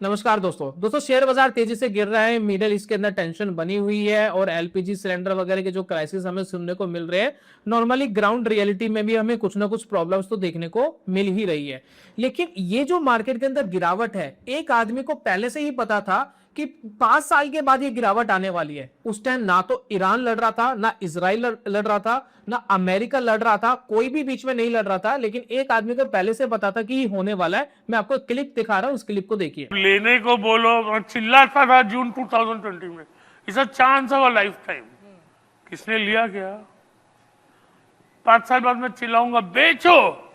नमस्कार दोस्तों शेयर बाजार तेजी से गिर रहा है। मिडिल ईस्ट के अंदर टेंशन बनी हुई है और एलपीजी सिलेंडर वगैरह के जो क्राइसिस हमें सुनने को मिल रहे हैं, नॉर्मली ग्राउंड रियलिटी में भी हमें कुछ ना कुछ प्रॉब्लम्स तो देखने को मिल ही रही है। लेकिन ये जो मार्केट के अंदर गिरावट है, एक आदमी को पहले से ही पता था कि 5 साल के बाद ये गिरावट आने वाली है। उस टाइम ना तो ईरान लड़ रहा था, ना इसराइल लड़ रहा था, ना अमेरिका लड़ रहा था, कोई भी बीच में नहीं लड़ रहा था। लेकिन एक आदमी को पहले से पता था कि ये होने वाला है। मैं आपको क्लिप दिखा रहा हूं, उस क्लिप को देखिए। लेने को बोलो, चिल्लाता था जून 2020 में, it's a chance of a life time. किसने लिया क्या? 5 साल बाद मैं चिल्लाऊंगा बेचो।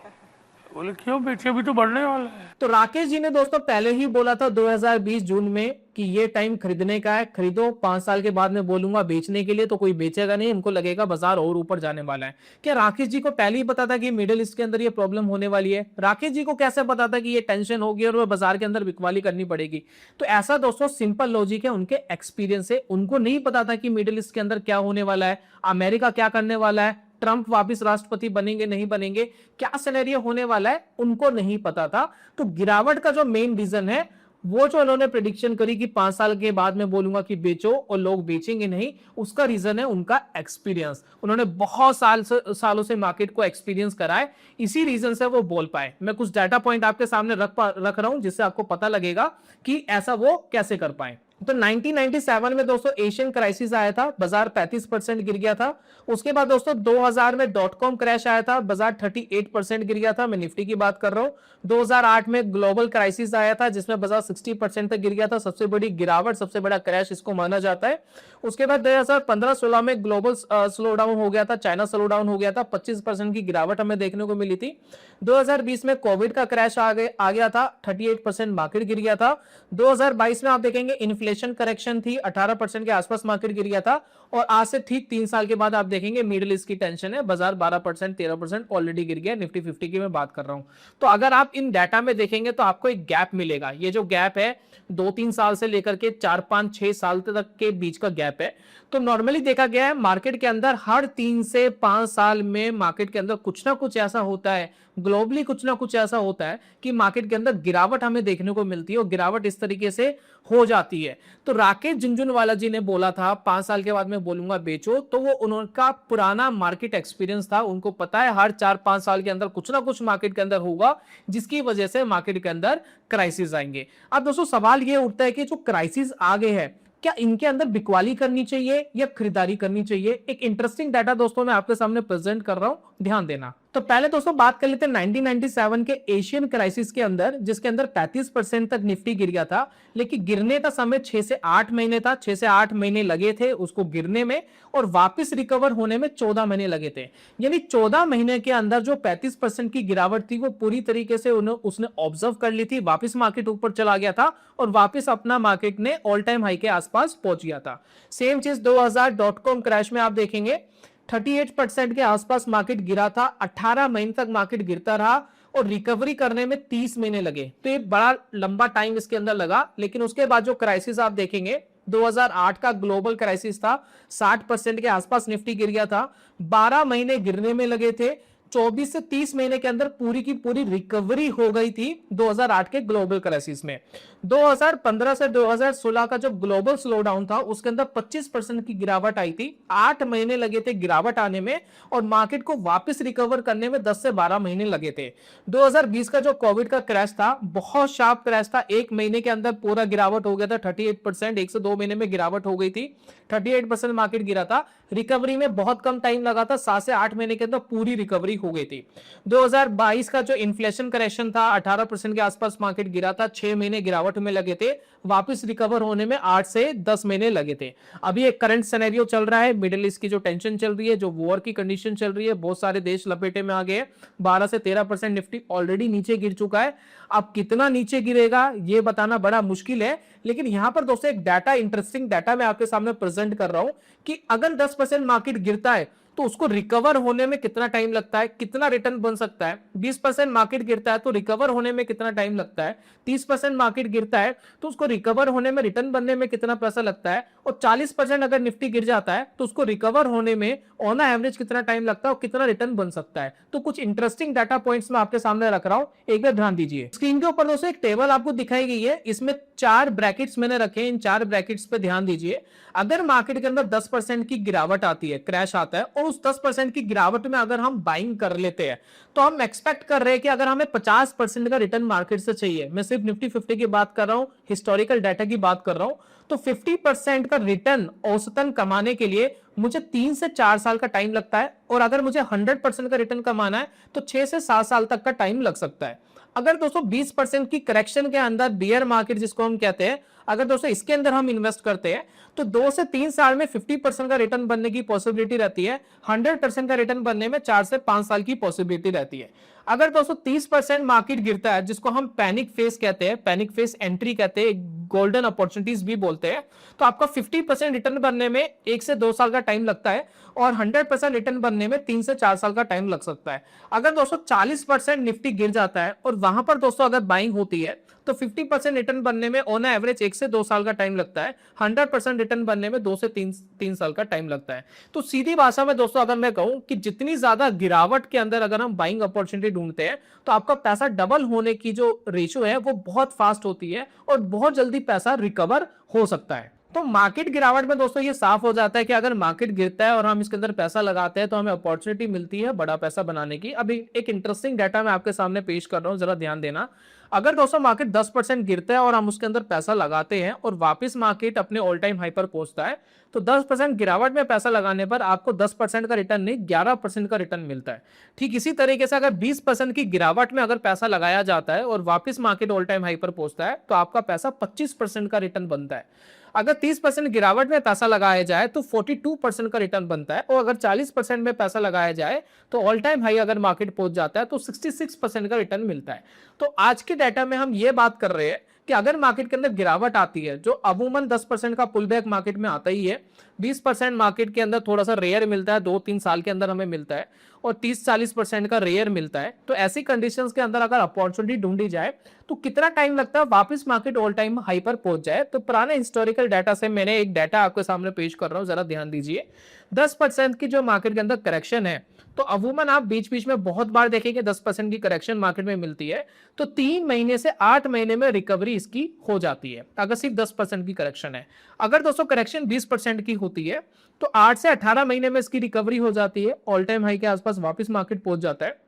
बोले क्यों बेचे, अभी तो बढ़ने वाला है। तो राकेश जी ने दोस्तों पहले ही बोला था 2020 जून में कि ये टाइम खरीदने का है, खरीदो। 5 साल के बाद मैं बोलूंगा बेचने के लिए, तो कोई बेचेगा नहीं, इनको लगेगा बाजार और ऊपर जाने वाला है। क्या राकेश जी को पहले ही पता था कि मिडिल ईस्ट के अंदर ये प्रॉब्लम होने वाली है? राकेश जी को कैसे पता था कि ये टेंशन होगी और वह बाजार के अंदर बिकवाली करनी पड़ेगी? तो ऐसा दोस्तों सिंपल लॉजिक है, उनके एक्सपीरियंस से। उनको नहीं पता था कि मिडिल ईस्ट के अंदर क्या होने वाला है, अमेरिका क्या करने वाला है, ट्रंप वापस राष्ट्रपति बनेंगे नहीं बनेंगे, क्या सिनेरियो होने वाला है, उनको नहीं पता था। तो गिरावट का जो मेन रीजन है, वो जो उन्होंने प्रिडिक्शन करी कि 5 साल के बाद मैं बोलूंगा कि बेचो और लोग बेचेंगे नहीं, उसका रीजन है उनका एक्सपीरियंस। उन्होंने बहुत सालों से मार्केट को एक्सपीरियंस करा है, इसी रीजन से वो बोल पाए। मैं कुछ डाटा पॉइंट आपके सामने रख रहा हूं, जिससे आपको पता लगेगा कि ऐसा वो कैसे कर पाए। तो 1997 में दोस्तों एशियन क्राइसिस आया था, बाजार 35% गिर गया था। उसके बाद दोस्तों 2000 में डॉट कॉम क्रैश आया था, बाजार 38% गिर गया था। मैं निफ्टी की बात कर रहा हूं। 2008 में ग्लोबल क्राइसिस आया था, जिसमें बाजार 60% तक गिर गया था। सबसे बड़ी गिरावट, सबसे बड़ा क्रैश इसको माना जाता है। उसके बाद 2015-16 में ग्लोबल स्लो डाउन हो गया था, चाइना स्लो डाउन हो गया था, 25% की गिरावट हमें देखने को मिली थी। 2020 में कोविड का क्रैश आ गया था, 38% मार्केट गिर गया था। 2022 में आप देखेंगे इन्फ्लेशन करेक्शन थी, 18% के आसपास मार्केट गिर गया था। और आज से ठीक 3 साल के बाद आप देखेंगे मिडिल ईस्ट की टेंशन है, बाजार 12% 13% ऑलरेडी गिर गया। निफ्टी 50 की मैं बात कर रहा हूं। तो अगर आप इन डाटा में देखेंगे तो आपको एक गैप मिलेगा। ये जो गैप है 2-3 साल से लेकर के 4-5-6 साल तक के बीच का गैप है। तो नॉर्मली देखा गया है मार्केट के अंदर हर 3 से 5 साल में मार्केट के अंदर कुछ ना कुछ ऐसा होता है, ग्लोबली कुछ ना कुछ ऐसा होता है कि मार्केट के अंदर गिरावट हमें देखने को मिलती है और गिरावट इस तरीके से हो जाती है। तो राकेश झुनझुनवाला जी ने बोला था 5 साल के बाद मैं बोलूंगा बेचो, तो वो उनका पुराना मार्केट एक्सपीरियंस था। उनको पता है हर 4-5 साल के अंदर कुछ ना कुछ मार्केट के अंदर होगा, जिसकी वजह से मार्केट के अंदर क्राइसिस आएंगे। अब दोस्तों सवाल ये उठता है कि जो क्राइसिस आ गए हैं, क्या इनके अंदर बिकवाली करनी चाहिए या खरीदारी करनी चाहिए? एक इंटरेस्टिंग डाटा दोस्तों मैं आपके सामने प्रेजेंट कर रहा हूं, ध्यान देना। तो पहले दोस्तों बात कर लेते हैं 1997 के एशियन क्राइसिस के अंदर, जिसके अंदर 35% तक निफ्टी गिर गया था। लेकिन गिरने का समय 6 से 8 महीने था, 6 से 8 महीने लगे थे उसको गिरने में, और वापस रिकवर होने में 14 महीने लगे थे। यानी 14 महीने के अंदर जो 35% की गिरावट थी वो पूरी तरीके से उसने ऑब्जर्व कर ली थी। वापस मार्केट ऊपर चला गया था और वापस अपना मार्केट ने ऑल टाइम हाई के आसपास पहुंच गया था। सेम चीज 2000 डॉट कॉम क्रैश में आप देखेंगे 38% के आसपास मार्केट गिरा था, 18 महीने तक मार्केट गिरता रहा और रिकवरी करने में 30 महीने लगे। तो ये बड़ा लंबा टाइम इसके अंदर लगा। लेकिन उसके बाद जो क्राइसिस आप देखेंगे 2008 का ग्लोबल क्राइसिस था, 60% के आसपास निफ्टी गिर गया था, 12 महीने गिरने में लगे थे, 24 से 30 महीने के अंदर पूरी की पूरी रिकवरी हो गई थी 2008 के ग्लोबल क्राइसिस में। 2015 से 2016 का जो ग्लोबल स्लो डाउन था उसके अंदर 25% की गिरावट आई थी, 8 महीने लगे थे गिरावट आने में और मार्केट को वापस रिकवर करने में 10 से 12 महीने लगे थे। 2020 का जो कोविड का क्रैश था, बहुत शार्प क्रैश था, 1 महीने के अंदर पूरा गिरावट हो गया था 38%, 1 से 2 महीने में गिरावट हो गई थी, 38% मार्केट गिरा था। रिकवरी में बहुत कम टाइम लगा था, 7 से 8 महीने के अंदर पूरी रिकवरी हो गई थी। 2022 का जो इन्फ्लेशन करेक्शन था 18% के आसपास मार्केट गिरा था, 6 महीने गिरावट में लगे थे, वापस रिकवर होने में 8 से 10 महीने लगे थे। अभी एक करंट सिनेरियो चल रहा है, मिडिल ईस्ट की जो टेंशन चल रही है, जो वॉर की कंडीशन चल रही है, बहुत सारे देश लपेटे में आ गए। 12 से 13% निफ्टी ऑलरेडी नीचे गिर चुका है। अब कितना नीचे गिरेगा ये बताना बड़ा मुश्किल है। लेकिन यहां पर दोस्तों एक डाटा, इंटरेस्टिंग डाटा मैं आपके सामने प्रेजेंट कर रहा हूं कि अगर 10% मार्केट गिरता है तो उसको रिकवर होने में कितना टाइम लगता है, कितना रिटर्न बन सकता है। 20% मार्केट गिरता है तो रिकवर होने में कितना टाइम लगता है, 30% मार्केट गिरता है तो उसको रिकवर होने में, रिटर्न बनने में कितना पैसा लगता है, और 40% अगर निफ्टी गिर जाता है तो उसको रिकवर होने में ऑन एवरेज कितना टाइम लगता है और कितना रिटर्न बन सकता है। तो कुछ इंटरेस्टिंग डाटा पॉइंट्स मैं आपके सामने रख रहा हूं, एक बार ध्यान दीजिए। स्क्रीन के ऊपर दोस्तों एक टेबल आपको दिखाई गई है, इसमें 4 ब्रैकेट्स मैंने रखे हैं, इन 4 ब्रैकेट्स पे ध्यान दीजिए। अगर मार्केट के अंदर 10% की गिरावट आती है, क्रैश आता है, और उस 10% की गिरावट में अगर हम बाइंग कर लेते हैं तो हम एक्सपेक्ट कर रहे हैं कि अगर हमें 50% का रिटर्न मार्केट से चाहिए, मैं सिर्फ निफ्टी 50 की बात कर रहा हूं, हिस्टोरिकल डाटा की बात कर रहा हूं, तो 50% का रिटर्न औसतन कमाने के लिए मुझे 3 से 4 साल का टाइम लगता है, और अगर मुझे 100% का रिटर्न कमाना है तो 6 से 7 साल तक का टाइम लग सकता है। अगर दोस्तों 20% की करेक्शन के अंदर, बियर मार्केट जिसको हम कहते हैं, अगर दोस्तों इसके अंदर हम इन्वेस्ट करते हैं तो 2 से 3 साल में 50% का रिटर्न बनने की पॉसिबिलिटी रहती है, 100% का रिटर्न बनने में 4 से 5 साल की पॉसिबिलिटी रहती है। अगर दोस्तों 30% मार्केट गिरता है, जिसको हम पैनिक फेस कहते हैं, पैनिक फेस एंट्री कहते हैं, गोल्डन अपॉर्चुनिटीज भी बोलते हैं, तो आपका 50% रिटर्न बनने में 1 से 2 साल का टाइम लगता है और 100% रिटर्न बनने में 3 से 4 साल का टाइम लग सकता है। अगर दोस्तों 40% निफ्टी गिर जाता है और वहां पर दोस्तों अगर बाइंग होती है तो 50% रिटर्न बनने में ऑन एवरेज 1 से 2 साल का टाइम लगता है, 100% रिटर्न बनने में 2 से 3 साल का टाइम लगता है। तो सीधी भाषा में दोस्तों अगर मैं कहूं कि जितनी ज्यादा गिरावट के अंदर अगर हम बाइंग अपॉर्चुनिटी ढूंढते हैं तो आपका पैसा डबल होने की जो रेशियो है वो बहुत फास्ट होती है और बहुत जल्दी पैसा रिकवर हो सकता है। तो मार्केट गिरावट में दोस्तों ये साफ हो जाता है कि अगर मार्केट गिरता है और हम इसके अंदर पैसा लगाते हैं तो हमें अपॉर्चुनिटी मिलती है बड़ा पैसा बनाने की। अभी एक इंटरेस्टिंग डाटा मैं आपके सामने पेश कर रहा हूं, जरा ध्यान देना। अगर दोस्तों मार्केट 10% गिरता है और हम उसके अंदर पैसा लगाते हैं और वापस मार्केट अपने ऑल टाइम हाई पर पहुंचता है तो 10% गिरावट में पैसा लगाने पर आपको 10% का रिटर्न नहीं, 11% का रिटर्न मिलता है। ठीक इसी तरीके से अगर 20% की गिरावट में अगर पैसा लगाया जाता है और वापस मार्केट ऑल टाइम हाई पर पहुंचता है तो आपका पैसा 25% का रिटर्न बनता है। अगर 30% गिरावट में पैसा लगाया जाए तो 42% का रिटर्न बनता है, और अगर 40% में पैसा लगाया जाए तो ऑल टाइम हाई अगर मार्केट पहुंच जाता है तो 66% का रिटर्न मिलता है। तो आज के डाटा में हम ये बात कर रहे हैं कि अगर मार्केट के अंदर गिरावट आती है, जो अमूमन 10% का पुल बैक मार्केट में आता ही है, 20% मार्केट के अंदर थोड़ा सा रेयर मिलता है, 2-3 साल के अंदर हमें मिलता है, और 30-40% का रेयर मिलता है, तो ऐसी कंडीशंस के अंदर अगर अपॉर्चुनिटी ढूंढी जाए तो कितना टाइम लगता है वापस मार्केट ऑल टाइम हाई पर पहुंच जाए। तो पुराने हिस्टोरिकल डाटा से मैंने एक डाटा आपके सामने पेश कर रहा हूं, जरा ध्यान दीजिए। 10% की जो मार्केट के अंदर करेक्शन है, तो अमूमन आप बीच बीच में बहुत बार देखेंगे 10% की करेक्शन मार्केट में मिलती है, तो 3 महीने से 8 महीने में रिकवरी इसकी हो जाती है, अगर सिर्फ 10% की करेक्शन है। अगर दोस्तों करेक्शन 20% की होती है तो 8 से 18 महीने में इसकी रिकवरी हो जाती है, ऑल टाइम हाई के आसपास वापस मार्केट पहुंच जाता है।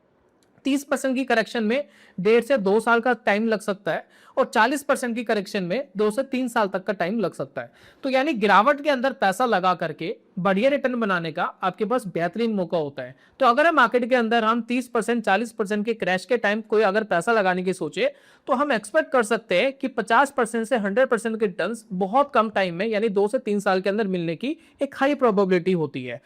30% की करेक्शन में 1.5 से 2 साल का टाइम लग सकता है, और 40% की करेक्शन में 2 से 3 साल तक का टाइम लग सकता है। तो यानी गिरावट के अंदर पैसा लगा करके बढ़िया रिटर्न बनाने का आपके पास बेहतरीन मौका होता है। तो अगर हम मार्केट के अंदर हम 30% 40% के क्रैश के टाइम कोई अगर पैसा लगाने की सोचे तो हम एक्सपेक्ट कर सकते हैं कि 50% से 100% के रिटर्न बहुत कम टाइम में, यानी 2 से 3 साल के अंदर मिलने की एक हाई प्रोबेबिलिटी होती है।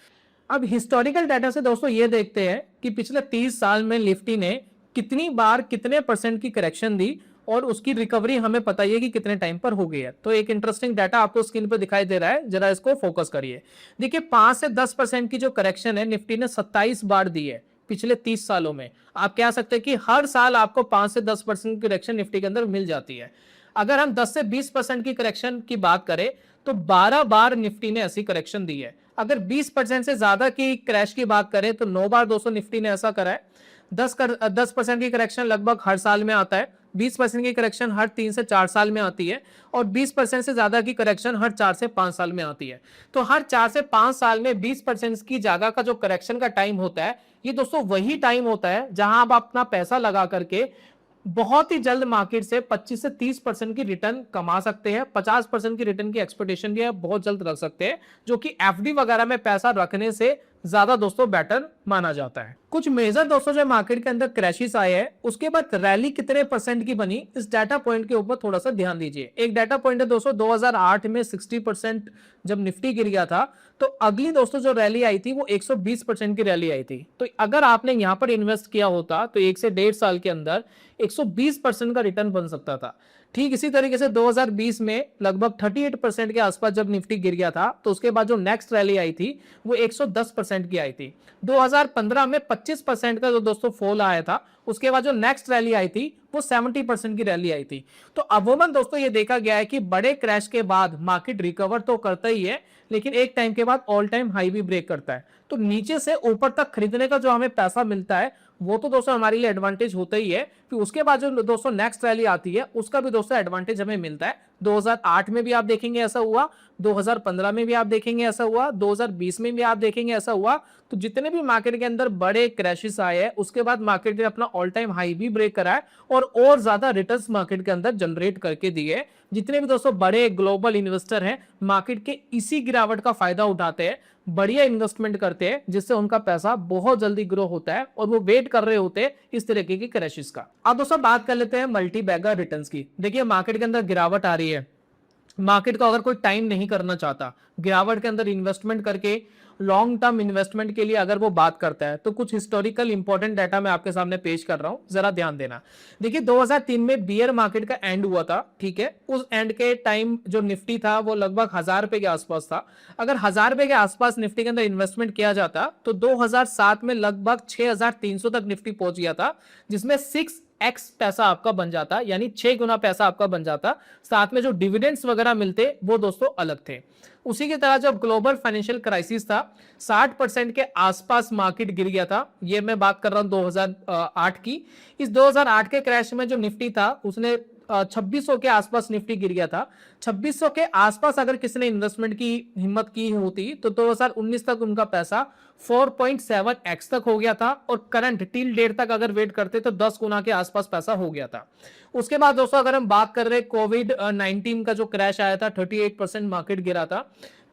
अब हिस्टोरिकल डाटा से दोस्तों ये देखते हैं कि पिछले 30 साल में निफ्टी ने कितनी बार कितने परसेंट की करेक्शन दी और उसकी रिकवरी हमें पता है कि कितने टाइम पर हो गई है। तो एक इंटरेस्टिंग डाटा आपको स्क्रीन पर दिखाई दे रहा है, जरा इसको फोकस करिए। देखिए 5 से 10% की जो करेक्शन है निफ्टी ने 27 बार दी है पिछले 30 सालों में। आप कह सकते हैं कि हर साल आपको 5 से 10% की करेक्शन निफ्टी के अंदर मिल जाती है। अगर हम 10 से 20% की करेक्शन की बात करें तो 12 बार निफ्टी ने ऐसी करेक्शन दी है। अगर 20% से ज्यादा की क्रैश की बात करें तो 9 बार दोस्तों निफ्टी ने ऐसा करा है। 10% की करेक्शन लगभग हर साल में आता है, 20% की करेक्शन हर 3 से 4 साल में आती है, और 20% से ज्यादा की करेक्शन हर 4 से 5 साल में आती है। तो हर 4 से 5 साल में 20% की जगह का जो करेक्शन का टाइम होता है, ये दोस्तों वही टाइम होता है जहां आप अपना पैसा लगा करके बहुत ही जल्द मार्केट से 25 से 30% की रिटर्न कमा सकते हैं। 50% की रिटर्न की एक्सपेक्टेशन भी है, बहुत जल्द रख सकते हैं, जो कि एफडी वगैरह में पैसा रखने से ज्यादा दोस्तों बेटर माना जाता है। कुछ मेजर दोस्तों जो मार्केट के अंदर क्रैशेस आए हैं उसके बाद रैली कितने परसेंट की बनी, इस डाटा पॉइंट के ऊपर थोड़ा सा ध्यान दीजिए। एक डाटा पॉइंट है दोस्तों 2008 में 60% जब निफ्टी गिर गया था तो अगली दोस्तों जो रैली आई थी वो 120% की रैली आई थी। तो अगर आपने यहां पर इन्वेस्ट किया होता तो 1 से 1.5 साल के अंदर 120% का रिटर्न बन सकता था। ठीक इसी तरीके से 2020 में लगभग 38% के आसपास जब निफ्टी गिर गया था, तो उसके बाद जो नेक्स्ट रैली आई थी वो 110% की आई थी। 2015 में 25% का जो दोस्तों फॉल आया था, उसके बाद जो नेक्स्ट रैली आई थी वो 70% की रैली आई थी। तो अमूमन दोस्तों ये देखा गया है कि बड़े क्रैश के बाद मार्केट रिकवर तो करता ही है, लेकिन एक टाइम के बाद ऑल टाइम हाई भी ब्रेक करता है। तो नीचे से ऊपर तक खरीदने का जो हमें पैसा मिलता है वो तो दोस्तों हमारे लिए एडवांटेज होता ही है। फिर उसके बाद जो दोस्तों नेक्स्ट रैली आती है उसका भी दोस्तों एडवांटेज हमें मिलता है। 2008 में भी आप देखेंगे ऐसा हुआ, 2015 में भी आप देखेंगे ऐसा हुआ, 2020 में भी आप देखेंगे ऐसा हुआ। तो जितने भी मार्केट के अंदर बड़े क्रैशेस आए हैं उसके बाद मार्केट ने अपना ऑल टाइम हाई भी ब्रेक करा है और ज्यादा रिटर्न्स मार्केट के अंदर जनरेट करके दिए। जितने भी दोस्तों बड़े ग्लोबल इन्वेस्टर हैं मार्केट के इसी गिरावट का फायदा उठाते हैं, बढ़िया इन्वेस्टमेंट करते हैं, जिससे उनका पैसा बहुत जल्दी ग्रो होता है और वो वेट कर रहे होते हैं इस तरीके की क्रैशेस का। अब दोस्तों बात कर लेते हैं मल्टी बैगर रिटर्न्स की। देखिए मार्केट के अंदर गिरावट आ रही है, मार्केट को अगर कोई टाइम नहीं करना चाहता, गिरावट के अंदर इन्वेस्टमेंट करके लॉन्ग टर्म इन्वेस्टमेंट के लिए अगर वो बात करता है, तो कुछ हिस्टोरिकल इंपॉर्टेंट डाटा मैं आपके सामने पेश कर रहा हूं, जरा ध्यान देना। देखिए 2003 में बियर मार्केट का एंड हुआ था, ठीक है। उस एंड के टाइम जो निफ्टी था वो लगभग 1000 रुपए के आसपास था। अगर 1000 रुपए के आसपास निफ्टी के अंदर इन्वेस्टमेंट किया जाता तो 2007 में लगभग 6300 तक निफ्टी पहुंच गया था, जिसमें 6x पैसा आपका बन जाता, यानी 6 गुना पैसा आपका बन जाता। साथ में जो डिविडेंड्स वगैरह मिलते वो दोस्तों अलग थे। उसी की तरह जब ग्लोबल फाइनेंशियल क्राइसिस था 60% के आसपास मार्केट गिर गया था। ये मैं बात कर रहा हूं 2008 की। इस 2008 के क्रैश में जो निफ्टी था उसने 2600 के आसपास निफ्टी गिर गया था। 2600 के आसपास अगर किसी ने इन्वेस्टमेंट की हिम्मत की होती तो 2019 तक उनका पैसा 4.7x तक हो गया था, और करंट टिल डेट तक अगर वेट करते तो 10 गुना के आसपास पैसा हो गया था। उसके बाद दोस्तों अगर हम बात कर रहे कोविड-19 का जो क्रैश आया था, 38% मार्केट गिरा था,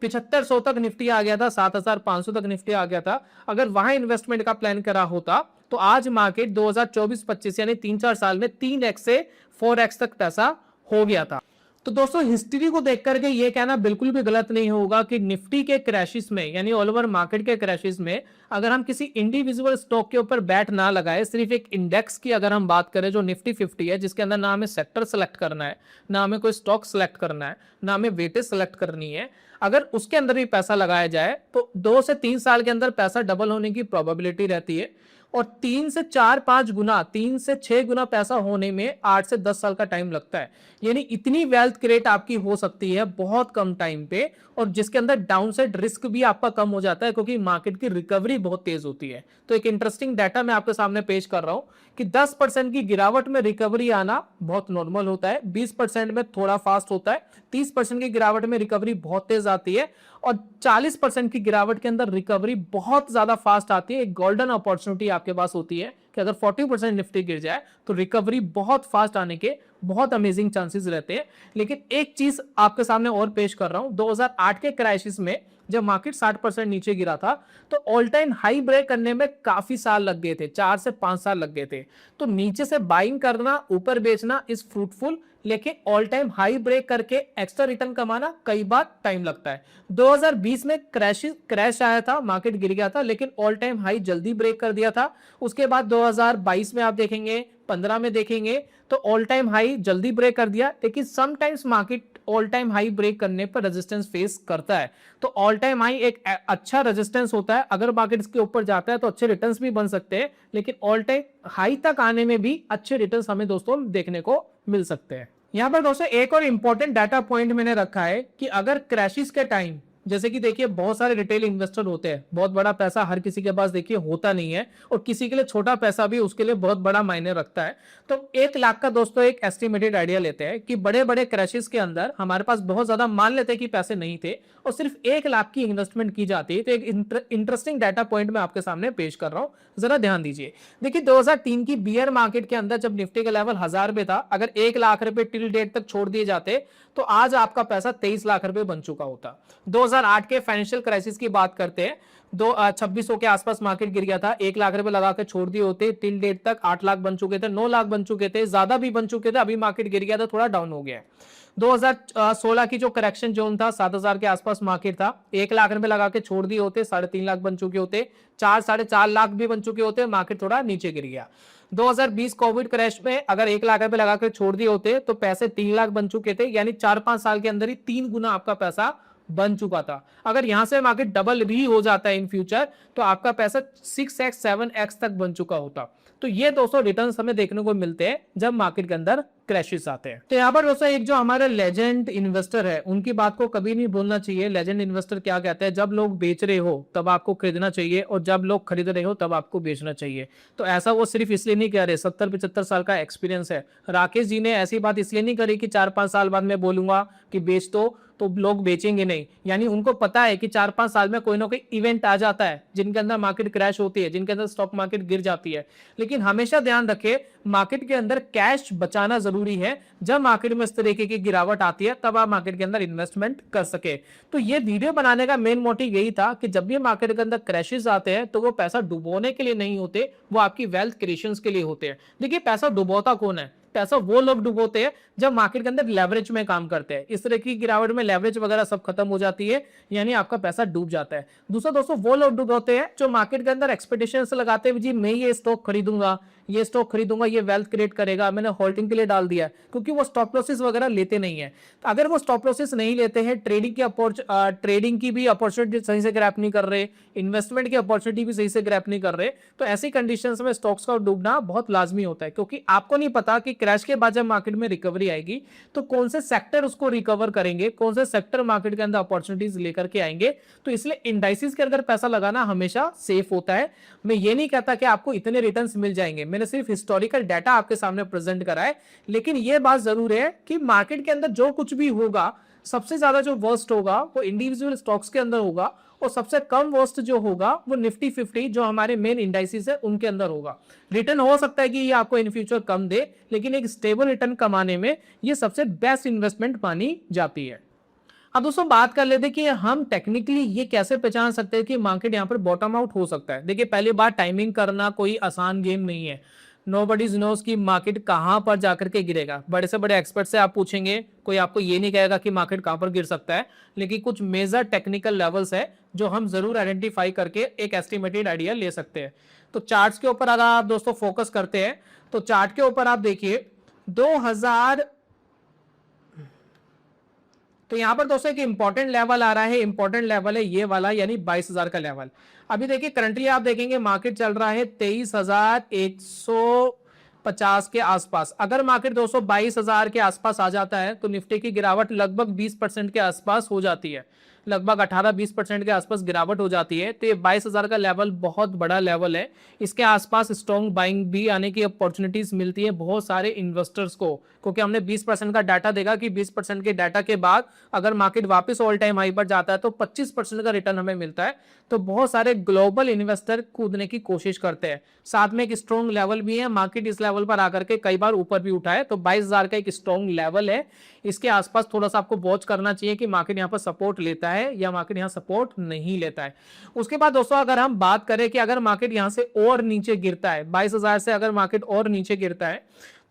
7500 तक निफ्टी आ गया था, 7500 तक निफ्टी आ गया था। अगर वहां इन्वेस्टमेंट का प्लान करा होता तो आज मार्केट 2024-25 यानी 3-4 साल में 3x से 4x तक पैसा हो गया था। तो दोस्तों हिस्ट्री को देख करके ये कहना बिल्कुल भी गलत नहीं होगा कि निफ्टी के क्रैशेस में, यानी ऑल ओवर मार्केट के क्रैशेस में, अगर हम किसी इंडिविजुअल स्टॉक के ऊपर बैट ना लगाए, सिर्फ एक इंडेक्स की अगर हम बात करें जो निफ्टी 50 है, जिसके अंदर ना हमें सेक्टर सेलेक्ट करना है, ना हमें कोई स्टॉक सेलेक्ट करना है, ना हमें वेटेज सेलेक्ट करनी है, अगर उसके अंदर भी पैसा लगाया जाए तो 2 से 3 साल के अंदर पैसा डबल होने की प्रोबेबिलिटी रहती है, और 3 से 4-5 गुना, 3 से 6 गुना पैसा होने में 8 से 10 साल का टाइम लगता है। यानी इतनी वेल्थ क्रिएट आपकी हो सकती है बहुत कम टाइम पे, और जिसके अंदर डाउनसाइड रिस्क भी आपका कम हो जाता है क्योंकि मार्केट की रिकवरी बहुत तेज होती है। तो एक इंटरेस्टिंग डाटा मैं आपके सामने पेश कर रहा हूं कि 10% की गिरावट में रिकवरी आना बहुत नॉर्मल होता है, 20% में थोड़ा फास्ट होता है, 30% की गिरावट में रिकवरी बहुत तेज आती है, और 40% की गिरावट के अंदर रिकवरी बहुत ज्यादा फास्ट आती है। एक गोल्डन अपॉर्चुनिटी आपके पास होती है कि अगर 40% निफ्टी गिर जाए तो रिकवरी बहुत फास्ट आने के बहुत अमेजिंग चांसेस रहते हैं। लेकिन एक चीज आपके सामने और पेश कर रहा हूं, 2008 के क्राइसिस में जब मार्केट 60% नीचे गिरा था तो ऑल टाइम हाई ब्रेक करने में काफी साल लग गए थे, 4 से 5 साल लग गए थे। तो नीचे से बाइंग करना, ऊपर बेचना इज फ्रूटफुल, लेकिन ऑल टाइम हाई ब्रेक करके एक्स्ट्रा रिटर्न कमाना कई बार टाइम लगता है। 2020 में क्रैश आया था, मार्केट गिर गया था, लेकिन ऑल टाइम हाई जल्दी ब्रेक कर दिया था। उसके बाद 2022 में आप देखेंगे, 15 में देखेंगे तो ऑल टाइम हाई जल्दी ब्रेक कर दिया, लेकिन sometimes market all time high break करने पर रेजिस्टेंस फेस करता है। तो ऑल टाइम हाई एक अच्छा रेजिस्टेंस होता है, अगर मार्केट इसके ऊपर जाता है तो अच्छे रिटर्न्स भी बन सकते हैं, लेकिन ऑल टाइम हाई तक आने में भी अच्छे रिटर्न्स हमें दोस्तों देखने को मिल सकते हैं। यहां पर दोस्तों एक और इंपॉर्टेंट डाटा पॉइंट मैंने रखा है कि अगर क्रैशेस के टाइम, जैसे कि देखिए बहुत सारे रिटेल इन्वेस्टर होते हैं, बहुत बड़ा पैसा हर किसी के पास देखिए होता नहीं है, और किसी के लिए छोटा पैसा भी उसके लिए बहुत बड़ा मायने रखता है। तो 1 लाख का दोस्तों एक एस्टिमेटेड आइडिया लेते हैं कि बड़े बड़े क्रैशेस के अंदर हमारे पास बहुत ज्यादा, मान लेते हैं कि पैसे नहीं थे और सिर्फ 1 लाख की इन्वेस्टमेंट की जाती है, तो एक इंटरेस्टिंग डाटा पॉइंट मैं आपके सामने पेश कर रहा हूं, जरा ध्यान दीजिए। देखिए 2003 की बियर मार्केट के अंदर जब निफ्टी का लेवल 1000 रुपए था, अगर 1 लाख रुपए टिल डेट तक छोड़ दिए जाते तो आज आपका पैसा 23 लाख रुपए बन चुका होता। 2008 के फाइनेंशियल क्राइसिस की बात करते हैं, 2600 के आसपास मार्केट गिर गया था, 1 लाख रुपए लगा के छोड़ दिए होते, टिल डेट तक 8 लाख बन चुके थे, 9 लाख बन चुके थे, ज्यादा भी बन चुके थे, अभी मार्केट गिर गया था, थोड़ा डाउन हो गया। 2016 की जो करेक्शन जोन था 7,000 के आसपास मार्केट था, 1 लाख रुपए लगा के छोड़ दिए होते 3.5 लाख बन चुके होते, 4-4.5 लाख भी बन चुके होते, मार्केट थोड़ा नीचे गिर गया। 2020 कोविड क्रैश में अगर 1 लाख रुपए लगा के छोड़ दिए होते तो पैसे 3 लाख बन चुके थे, यानी 4-5 साल के अंदर ही 3 गुना आपका पैसा बन चुका था। अगर यहां से मार्केट डबल भी हो जाता है इन फ्यूचर तो आपका पैसा 6x 7x तक बन चुका होता। तो ये दोस्तों रिटर्न्स हमें देखने को मिलते हैं जब मार्केट के अंदर क्रैशेस आते हैं। तो यहाँ पर दोस्तों एक जो हमारे लेजेंड इन्वेस्टर है उनकी बात को कभी नहीं भूलना चाहिए। लेजेंड इन्वेस्टर क्या कहते हैं, जब लोग बेच रहे हो तब आपको खरीदना चाहिए और जब लोग खरीद रहे हो तब आपको बेचना चाहिए। तो ऐसा वो सिर्फ इसलिए नहीं कह रहे, 70-75 साल का एक्सपीरियंस है। राकेश जी ने ऐसी बात इसलिए नहीं करी कि 4-5 साल बाद मैं बोलूंगा कि बेच दो तो लोग बेचेंगे नहीं, यानी उनको पता है कि 4-5 साल में कोई ना कोई इवेंट आ जाता है जिनके अंदर मार्केट क्रैश होती है, जिनके अंदर स्टॉक मार्केट गिर जाती है। लेकिन हमेशा ध्यान रखें मार्केट के अंदर कैश बचाना जरूरी है। जब मार्केट में इस तरीके की गिरावट आती है तब आप मार्केट के अंदर इन्वेस्टमेंट कर सके। तो ये वीडियो बनाने का मेन मोटिव यही था कि जब भी मार्केट के अंदर क्रैशेस आते हैं तो वो पैसा डुबोने के लिए नहीं होते, वो आपकी वेल्थ क्रिएशन के लिए होते हैं। देखिए पैसा डुबोता कौन है, पैसा वो लोग डुबोते हैं जब मार्केट के अंदर लेवरेज में काम करते हैं। इस तरह की गिरावट में लेवरेज वगैरह सब खत्म हो जाती है, यानी आपका पैसा डूब जाता है। दूसरा दोस्तों वो लोग डुबोते हैं जो मार्केट के अंदर एक्सपेक्टेशंस लगाते हैं जी मैं ये स्टॉक खरीदूंगा, ये स्टॉक खरीदूंगा, ये वेल्थ क्रिएट करेगा, मैंने होल्डिंग के लिए डाल दिया, क्योंकि वो स्टॉप लॉसेस वगैरह लेते नहीं है। तो अगर वो स्टॉप लॉसेस नहीं लेते हैं, ट्रेडिंग की भी अपॉर्चुनिटी सही से ग्रैप नहीं कर रहे, इन्वेस्टमेंट की अपॉर्चुनिटी भी सही से ग्रैप नहीं कर रहे, तो ऐसी कंडीशंस में स्टॉक्स का डूबना बहुत लाजमी होता है। क्योंकि आपको नहीं पता कि क्रैश के बाद जब मार्केट में रिकवरी आएगी तो कौन से सेक्टर उसको रिकवर करेंगे, कौन से सेक्टर मार्केट के अंदर अपॉर्चुनिटीज लेकर के आएंगे। तो इसलिए इंडाइसिस के अंदर पैसा लगाना हमेशा सेफ होता है। मैं ये नहीं कहता कि आपको इतने रिटर्न्स मिल जाएंगे, मैंने सिर्फ हिस्टोरिकल डाटा आपके सामने प्रेजेंट करा है। लेकिन यह बात जरूर है कि मार्केट के अंदर जो कुछ भी होगा, सबसे ज्यादा जो वर्स्ट होगा वो इंडिविजुअल स्टॉक्स के अंदर होगा और सबसे कम वर्स्ट जो होगा वो निफ्टी 50 जो हमारे मेन इंडाइसिस है उनके अंदर होगा। रिटर्न हो सकता है कि ये आपको इन फ्यूचर कम दे, लेकिन एक स्टेबल रिटर्न कमाने में ये सबसे बेस्ट इन्वेस्टमेंट मानी जाती है। अब दोस्तों बात कर लेते हैं कि हम टेक्निकली ये कैसे पहचान सकते हैं कि मार्केट यहाँ पर बॉटम आउट हो सकता है। देखिए पहली बात, टाइमिंग करना कोई आसान गेम नहीं है। नोबडी नोज कि मार्केट कहां पर जाकर के गिरेगा। बड़े से बड़े एक्सपर्ट से आप पूछेंगे, कोई आपको ये नहीं कहेगा कि मार्केट कहां पर गिर सकता है, लेकिन कुछ मेजर टेक्निकल लेवल्स है जो हम जरूर आइडेंटिफाई करके एक एस्टिमेटेड आइडिया ले सकते हैं। तो चार्ट्स के ऊपर अगर आप दोस्तों फोकस करते हैं तो चार्ट के ऊपर आप देखिए 2000, तो यहां पर दोस्तों एक इंपॉर्टेंट लेवल आ रहा है, इंपॉर्टेंट लेवल है ये वाला, यानी 22,000 का लेवल। अभी देखिए करंटली आप देखेंगे मार्केट चल रहा है 23,150 के आसपास। अगर मार्केट दोस्तों 22,000 के आसपास आ जाता है तो निफ्टी की गिरावट लगभग 20% के आसपास हो जाती है, लगभग 18-20% के आसपास गिरावट हो जाती है। तो ये 22,000 का लेवल बहुत बड़ा लेवल है। इसके आसपास स्ट्रॉन्ग बाइंग भी आने की अपॉर्चुनिटीज मिलती है बहुत सारे इन्वेस्टर्स को, क्योंकि हमने 20% का डाटा देखा कि 20% के डाटा के बाद अगर मार्केट वापस ऑल टाइम हाई पर जाता है तो 25% का रिटर्न हमें मिलता है। तो बहुत सारे ग्लोबल इन्वेस्टर कूदने की कोशिश करते हैं। साथ में एक स्ट्रॉन्ग लेवल भी है, मार्केट इस लेवल पर आकर के कई बार ऊपर भी उठा है। तो 22,000 का एक स्ट्रॉन्ग लेवल है, इसके आसपास थोड़ा सा आपको वॉच करना चाहिए कि मार्केट यहाँ पर सपोर्ट लेता है या मार्केट यहाँ सपोर्ट नहीं लेता है। उसके बाद दोस्तों अगर हम बात करें कि अगर मार्केट यहाँ से और नीचे गिरता है, 22,000 से अगर मार्केट और नीचे गिरता है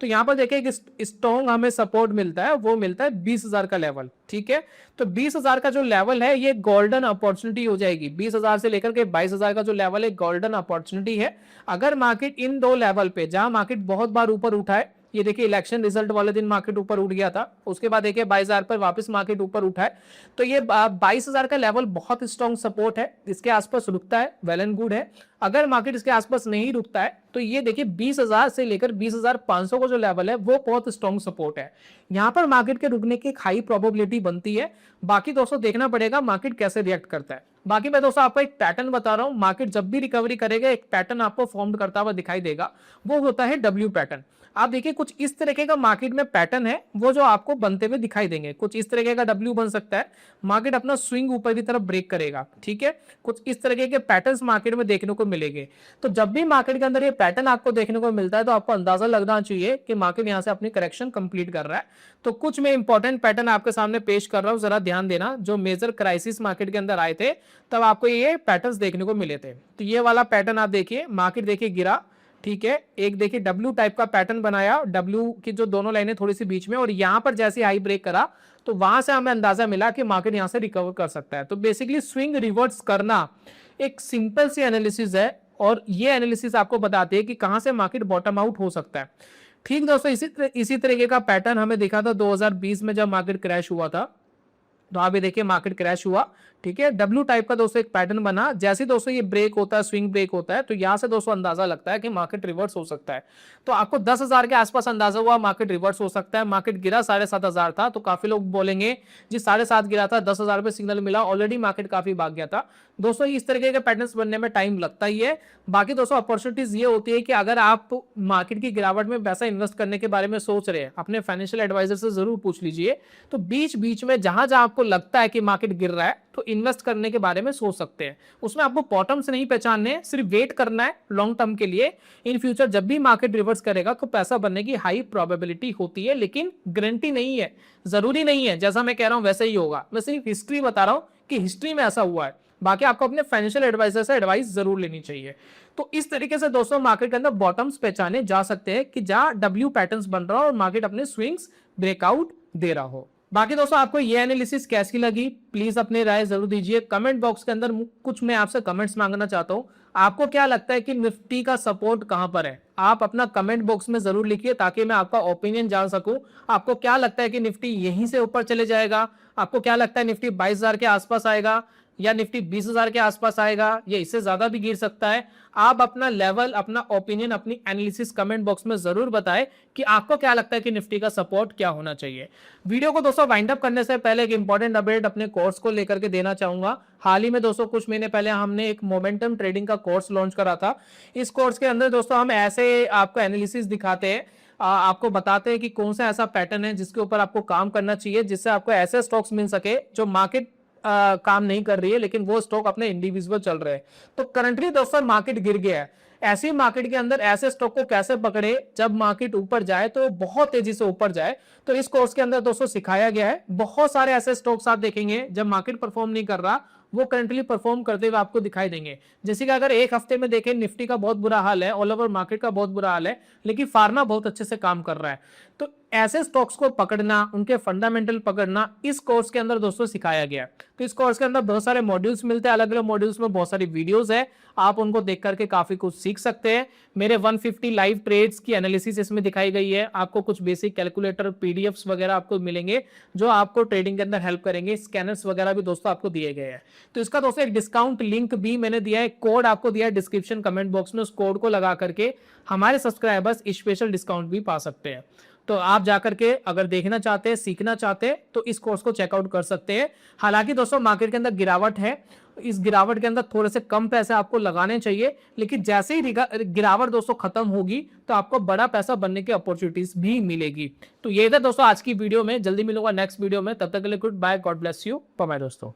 तो यहाँ पर देखिए एक स्ट्रॉन्ग हमें सपोर्ट मिलता है, वो मिलता है 20,000 का लेवल। ठीक है, तो 20,000 का जो लेवल है ये गोल्डन अपॉर्चुनिटी हो जाएगी। 20,000 से लेकर के 22,000 का जो लेवल है गोल्डन अपॉर्चुनिटी है। अगर मार्केट इन दो लेवल पे, जहां मार्केट बहुत बार ऊपर उठा है, ये देखिए इलेक्शन रिजल्ट वाले दिन मार्केट ऊपर उठ गया था, उसके बाद देखिए 22,000 पर वापस मार्केट ऊपर उठा है, तो ये 22,000 का लेवल बहुत स्ट्रॉन्ग सपोर्ट है। इसके आसपास रुकता है वेल एंड गुड है। अगर मार्केट इसके आसपास नहीं रुकता है तो ये देखिए 20,000 से लेकर 20,500 का जो लेवल है वो बहुत स्ट्रॉन्ग सपोर्ट है। यहाँ पर मार्केट के रुकने की एक हाई प्रोबेबिलिटी बनती है। बाकी दोस्तों देखना पड़ेगा मार्केट कैसे रिएक्ट करता है। बाकी मैं दोस्तों आपको एक पैटर्न बता रहा हूं, मार्केट जब भी रिकवरी करेगा एक पैटर्न आपको फॉर्म करता हुआ दिखाई देगा, वो होता है डब्ल्यू पैटर्न। आप देखिए कुछ इस तरीके का मार्केट में पैटर्न है वो जो आपको बनते हुए दिखाई देंगे। कुछ इस तरीके का डब्ल्यू बन सकता है, मार्केट अपना स्विंग ऊपर की तरफ ब्रेक करेगा। ठीक है, कुछ इस तरीके के पैटर्न्स मार्केट में देखने को मिलेंगे। तो जब भी मार्केट के अंदर ये पैटर्न आपको देखने को मिलता है तो आपको अंदाजा लगना चाहिए कि मार्केट यहां से अपनी करेक्शन कंप्लीट कर रहा है। तो कुछ मैं इंपॉर्टेंट पैटर्न आपके सामने पेश कर रहा हूं, जरा ध्यान देना। जो मेजर क्राइसिस मार्केट के अंदर आए थे तब आपको ये पैटर्न्स देखने को मिले थे। तो ये वाला पैटर्न आप देखिए, मार्केट देखिए गिरा, ठीक है, एक देखिए डब्ल्यू टाइप का पैटर्न बनाया, डब्ल्यू की जो दोनों लाइनें थोड़ी सी बीच में, और यहां पर जैसे हाई ब्रेक करा तो वहां से हमें अंदाजा मिला कि मार्केट यहां से रिकवर कर सकता है। तो बेसिकली स्विंग रिवर्स करना एक सिंपल सी एनालिसिस है, और ये एनालिसिस आपको बताती है कि कहां से मार्केट बॉटम आउट हो सकता है। ठीक दोस्तों, इसी तरीके का पैटर्न हमें देखा था 2020 में जब मार्केट क्रैश हुआ था। तो आप ये देखिए मार्केट क्रैश हुआ, ठीक है, डब्ल्यू टाइप का दोस्तों एक पैटर्न बना। जैसे दोस्तों ये ब्रेक होता है, स्विंग ब्रेक होता है, तो यहां से दोस्तों अंदाजा लगता है कि मार्केट रिवर्स हो सकता है। तो आपको 10,000 के आसपास अंदाजा हुआ मार्केट रिवर्स हो सकता है। मार्केट गिरा 7,500 था, तो काफी लोग बोलेंगे जी 7,500 गिरा था, 10,000 पे सिग्नल मिला, ऑलरेडी मार्केट काफी भाग गया था। दोस्तों इस तरीके के पैटर्न्स बनने में टाइम लगता ही है। बाकी दोस्तों अपॉर्चुनिटीज ये होती है कि अगर आप मार्केट की गिरावट में पैसा इन्वेस्ट करने के बारे में सोच रहे हैं, अपने फाइनेंशियल एडवाइजर से जरूर पूछ लीजिए। तो बीच बीच में जहां जहां आपको लगता है कि मार्केट गिर रहा है तो इन्वेस्ट करने के बारे में सोच सकते हैं। उसमें आपको बॉटम से नहीं पहचानने, सिर्फ वेट करना है लॉन्ग टर्म के लिए। इन फ्यूचर जब भी मार्केट रिवर्स करेगा तो पैसा बनने की हाई प्रोबेबिलिटी होती है, लेकिन गारंटी नहीं है, जरूरी नहीं है जैसा मैं कह रहा हूं वैसे ही होगा। मैं सिर्फ हिस्ट्री बता रहा हूं कि हिस्ट्री में ऐसा हुआ है। बाकी आपको अपने फाइनेंशियल एडवाइजर से एडवाइस जरूर लेनी चाहिए। तो इस तरीके से दोस्तों मार्केट के अंदर बॉटम्स पहचाने जा सकते हैं कि जहां डब्ल्यू पैटर्न्स बन रहा हो और मार्केट अपने स्विंग्स ब्रेकआउट दे रहा हो। बाकी दोस्तों आपको ये एनालिसिस कैसी लगी प्लीज अपनी राय जरूर दीजिए कमेंट बॉक्स के अंदर। कुछ मैं आपसे कमेंट्स मांगना चाहता हूं, आपको क्या लगता है कि निफ्टी का सपोर्ट कहां पर है? आप अपना कमेंट बॉक्स में जरूर लिखिए ताकि मैं आपका ओपिनियन जान सकूं। आपको क्या लगता है कि निफ्टी यहीं से ऊपर चले जाएगा? आपको क्या लगता है निफ्टी 22,000 के आसपास आएगा, या निफ्टी 20,000 के आसपास आएगा, या इससे ज्यादा भी गिर सकता है? आप अपना लेवल, अपना ओपिनियन, अपनी एनालिसिस कमेंट बॉक्स में जरूर बताएं कि आपको क्या लगता है कि निफ्टी का सपोर्ट क्या होना चाहिए। वीडियो को दोस्तों वाइंड अप करने से पहले एक इंपॉर्टेंट अपडेट अपने कोर्स को लेकर के देना चाहूंगा। हाल ही में दोस्तों कुछ महीने पहले हमने एक मोमेंटम ट्रेडिंग का कोर्स लॉन्च करा था। इस कोर्स के अंदर दोस्तों हम ऐसे आपको एनालिसिस दिखाते हैं, आपको बताते हैं कि कौन सा ऐसा पैटर्न है जिसके ऊपर आपको काम करना चाहिए, जिससे आपको ऐसे स्टॉक्स मिल सके जो मार्केट काम नहीं कर रही है लेकिन वो स्टॉक अपने इंडिविजुअल चल रहे हैं। तो करंटली दोस्तों मार्केट गिर गया है, ऐसी मार्केट के अंदर ऐसे स्टॉक को कैसे पकड़े जब मार्केट ऊपर जाए तो बहुत तेजी से ऊपर जाए। तो इस कोर्स के अंदर दोस्तों सिखाया गया है। बहुत सारे ऐसे स्टॉक्स आप देखेंगे जब मार्केट परफॉर्म नहीं कर रहा, वो करंटली परफॉर्म करते हुए आपको दिखाई देंगे। जैसे कि अगर एक हफ्ते में देखें निफ्टी का बहुत बुरा हाल है, ऑल ओवर मार्केट का बहुत बुरा हाल है, लेकिन फार्मा बहुत अच्छे से काम कर रहा है। तो ऐसे स्टॉक्स को पकड़ना, उनके फंडामेंटल पकड़ना इस कोर्स के अंदर दोस्तों सिखाया गया है। तो इस कोर्स के अंदर बहुत सारे मॉड्यूल्स मिलते हैं, अलग अलग मॉड्यूल्स में बहुत सारी वीडियोस है, आप उनको देख करके काफी कुछ सीख सकते हैं। मेरे 150 लाइव ट्रेड्स की एनालिसिस इसमें दिखाई गई है। आपको कुछ बेसिक कैलकुलेटर, पीडीएफ्स वगैरह आपको मिलेंगे जो आपको ट्रेडिंग के अंदर हेल्प करेंगे। स्कैनर्स वगैरह भी दोस्तों आपको दिए गए हैं। तो इसका दोस्तों एक डिस्काउंट लिंक भी मैंने दिया है, कोड आपको दिया है डिस्क्रिप्शन कमेंट बॉक्स में। उस कोड को लगा करके हमारे सब्सक्राइबर्स स्पेशल डिस्काउंट भी पा सकते हैं। तो आप जाकर के अगर देखना चाहते हैं, सीखना चाहते हैं तो इस कोर्स को चेकआउट कर सकते हैं। हालांकि दोस्तों मार्केट के अंदर गिरावट है, इस गिरावट के अंदर थोड़े से कम पैसे आपको लगाने चाहिए, लेकिन जैसे ही गिरावट दोस्तों खत्म होगी तो आपको बड़ा पैसा बनने की अपॉर्चुनिटीज भी मिलेगी। तो ये था दोस्तों आज की वीडियो में, जल्दी मिलूंगा नेक्स्ट वीडियो में, तब तक के लिए good bye, God bless you, bye दोस्तों।